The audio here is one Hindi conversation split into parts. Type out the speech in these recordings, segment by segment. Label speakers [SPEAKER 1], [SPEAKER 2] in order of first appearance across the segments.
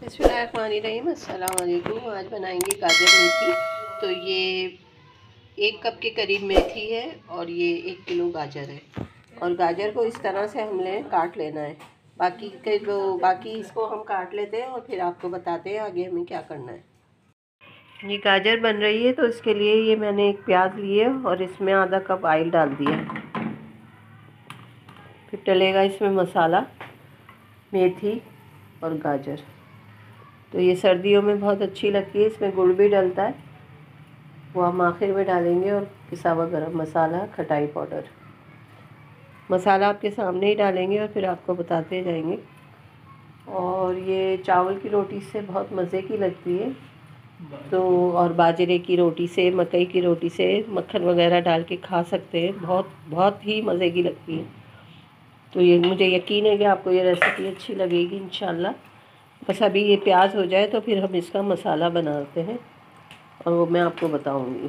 [SPEAKER 1] बिस्मिल्लाहिर्रहमानिर्रहीम। अस्सलाम वालेकुम। आज बनाएंगे गाजर मेथी। तो ये 1 कप के करीब मेथी है और ये 1 किलो गाजर है। और गाजर को इस तरह से हमने काट लेना है। बाकी इसको हम काट लेते हैं और फिर आपको बताते हैं आगे हमें क्या करना है। ये गाजर बन रही है तो इसके लिए ये मैंने एक प्याज लिए और इसमें आधा कप ऑयल डाल दिया। फिर डलेगा इसमें मसाला, मेथी और गाजर। तो ये सर्दियों में बहुत अच्छी लगती है। इसमें गुड़ भी डलता है, वो हम आखिर में डालेंगे। और पिसा हुआ गरम मसाला, खटाई पाउडर, मसाला आपके सामने ही डालेंगे और फिर आपको बताते जाएंगे। और ये चावल की रोटी से बहुत मज़े की लगती है। तो और बाजरे की रोटी से, मकई की रोटी से मक्खन वगैरह डाल के खा सकते हैं। बहुत बहुत ही मज़े की लगती है। तो ये मुझे यकीन है कि आपको ये रेसिपी अच्छी लगेगी इंशाल्लाह। बस अभी ये प्याज हो जाए तो फिर हम इसका मसाला बनाते हैं और वो मैं आपको बताऊंगी।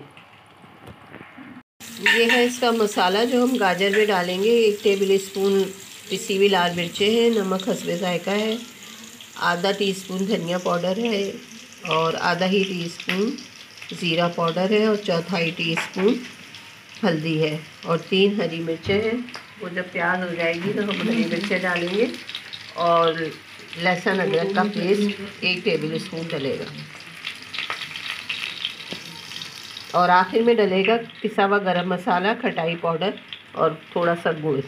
[SPEAKER 1] ये है इसका मसाला जो हम गाजर में डालेंगे। 1 टेबल स्पून पिसी हुई लाल मिर्चें हैं, नमक हस्बे जायका है, आधा टीस्पून धनिया पाउडर है और आधा ही टीस्पून ज़ीरा पाउडर है और चौथाई टीस्पून हल्दी है और 3 हरी मिर्चें हैं। वो जब प्याज हो जाएगी तो हम हरी मिर्चें डालेंगे और लहसुन अदरक का पेस्ट 1 टेबल स्पून डलेगा और आखिर में डलेगा पिसा हुआ गरम मसाला, खटाई पाउडर और थोड़ा सा गुड़।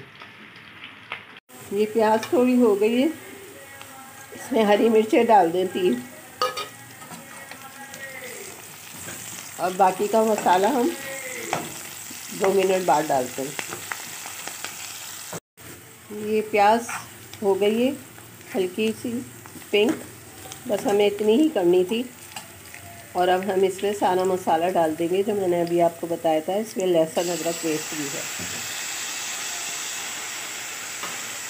[SPEAKER 1] ये प्याज थोड़ी हो गई है, इसमें हरी मिर्चें डाल दें 3 और बाकी का मसाला हम 2 मिनट बाद डालते हैं। ये प्याज हो गई है हल्की सी पिंक, बस हमें इतनी ही करनी थी। और अब हम इसमें सारा मसाला डाल देंगे जो मैंने अभी आपको बताया था। इसमें लहसुन अदरक पेस्ट भी है।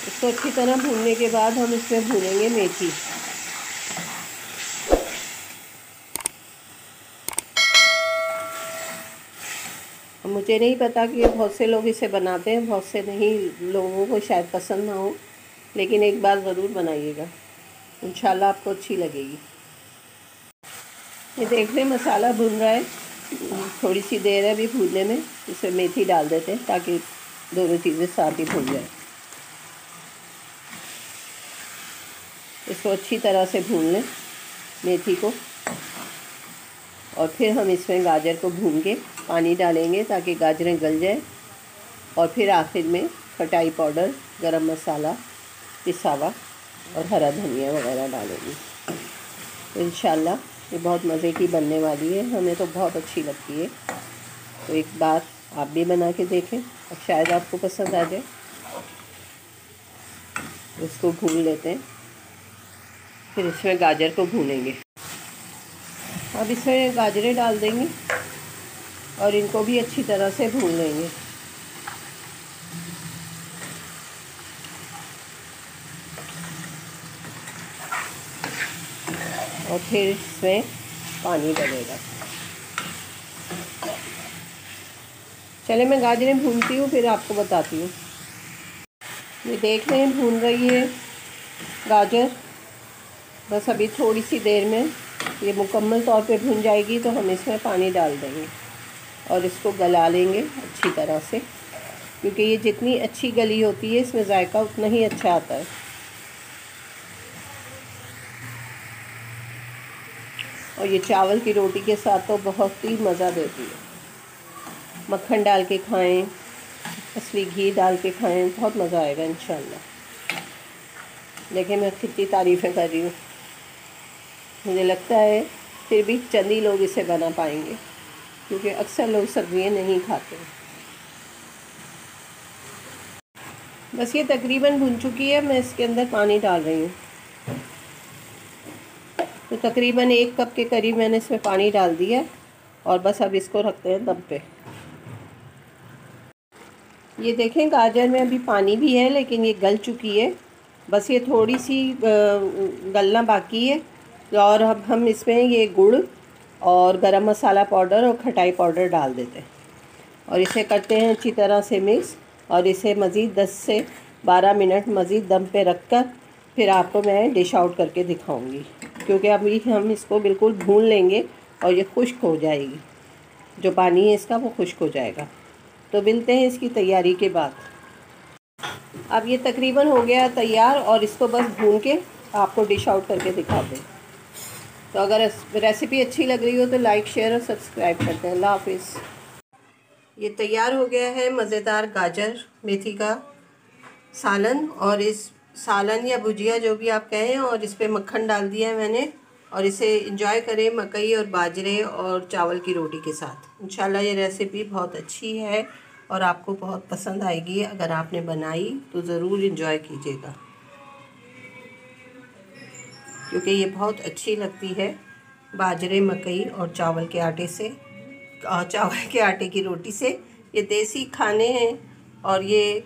[SPEAKER 1] इसको अच्छी तरह भूनने के बाद हम इसमें भूनेंगे मेथी। मुझे नहीं पता कि बहुत से लोग इसे बनाते हैं, बहुत से नहीं, लोगों को शायद पसंद ना हो, लेकिन एक बार ज़रूर बनाइएगा, इंशाल्लाह आपको अच्छी लगेगी। ये देख लें मसाला भून रहा है, थोड़ी सी देर है अभी भूनने में। इसमें मेथी डाल देते हैं ताकि दोनों चीज़ें साथ ही भून जाए। इसको अच्छी तरह से भून लें मेथी को और फिर हम इसमें गाजर को भून के पानी डालेंगे ताकि गाजरें गल जाए। और फिर आखिर में खटाई पाउडर, गरम मसाला पिसा हुआ और हरा धनिया वगैरह डालेंगे। तो इंशाल्लाह ये बहुत मज़े की बनने वाली है, हमें तो बहुत अच्छी लगती है। तो एक बार आप भी बना के देखें और शायद आपको पसंद आ जाए। इसको भून लेते हैं, फिर इसमें गाजर को भूनेंगे। अब इसमें गाजरें डाल देंगे और इनको भी अच्छी तरह से भून लेंगे। और फिर इसमें पानी डलेगा। चले मैं गाजरें भूनती हूँ फिर आपको बताती हूँ। ये देख रहे हैं भून रही है गाजर। बस अभी थोड़ी सी देर में ये मुकम्मल तौर पे भून जाएगी तो हम इसमें पानी डाल देंगे और इसको गला लेंगे अच्छी तरह से, क्योंकि ये जितनी अच्छी गली होती है इसमें जायका उतना ही अच्छा आता है। और ये चावल की रोटी के साथ तो बहुत ही मज़ा देती है। मक्खन डाल के खाएं, असली घी डाल के खाएं, बहुत मज़ा आएगा इंशाल्लाह। देखिए मैं कितनी तारीफ़ें कर रही हूँ। मुझे लगता है फिर भी चंद ही लोग इसे बना पाएंगे, क्योंकि अक्सर लोग सब्ज़ियाँ नहीं खाते। बस ये तकरीबन भुन चुकी है, मैं इसके अंदर पानी डाल रही हूँ। तो तकरीबन 1 कप के करीब मैंने इसमें पानी डाल दिया और बस अब इसको रखते हैं दम पे। ये देखें गाजर में अभी पानी भी है लेकिन ये गल चुकी है, बस ये थोड़ी सी गलना बाकी है। और अब हम इसमें ये गुड़ और गरम मसाला पाउडर और खटाई पाउडर डाल देते हैं और इसे करते हैं अच्छी तरह से मिक्स। और इसे मज़ीद 10 से 12 मिनट मज़ीद दम पे रख कर फिर आपको मैं डिश आउट करके दिखाऊंगी। क्योंकि अभी हम इसको बिल्कुल भून लेंगे और ये खुश्क हो जाएगी, जो पानी है इसका वो खुश्क हो जाएगा। तो मिलते हैं इसकी तैयारी के बाद। अब ये तकरीबन हो गया तैयार और इसको बस भून के आपको डिश आउट करके दिखा दें। तो अगर रेसिपी अच्छी लग रही हो तो लाइक, शेयर और सब्सक्राइब करते हैं। अल्लाह हाफिज़। ये तैयार हो गया है मज़ेदार गाजर मेथी का सालन, और इस सालन या भुजिया जो भी आप कहें, और इस पर मक्खन डाल दिया है मैंने। और इसे इंजॉय करें मकई और बाजरे और चावल की रोटी के साथ। इंशाल्लाह ये रेसिपी बहुत अच्छी है और आपको बहुत पसंद आएगी। अगर आपने बनाई तो ज़रूर इंजॉय कीजिएगा, क्योंकि ये बहुत अच्छी लगती है बाजरे, मकई और चावल के आटे से, चावल के आटे की रोटी से। ये देसी खाने हैं और ये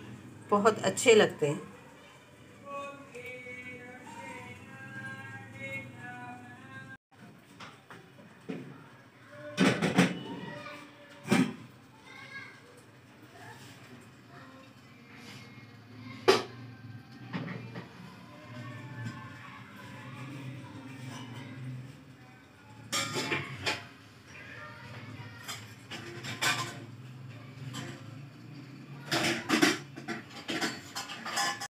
[SPEAKER 1] बहुत अच्छे लगते हैं।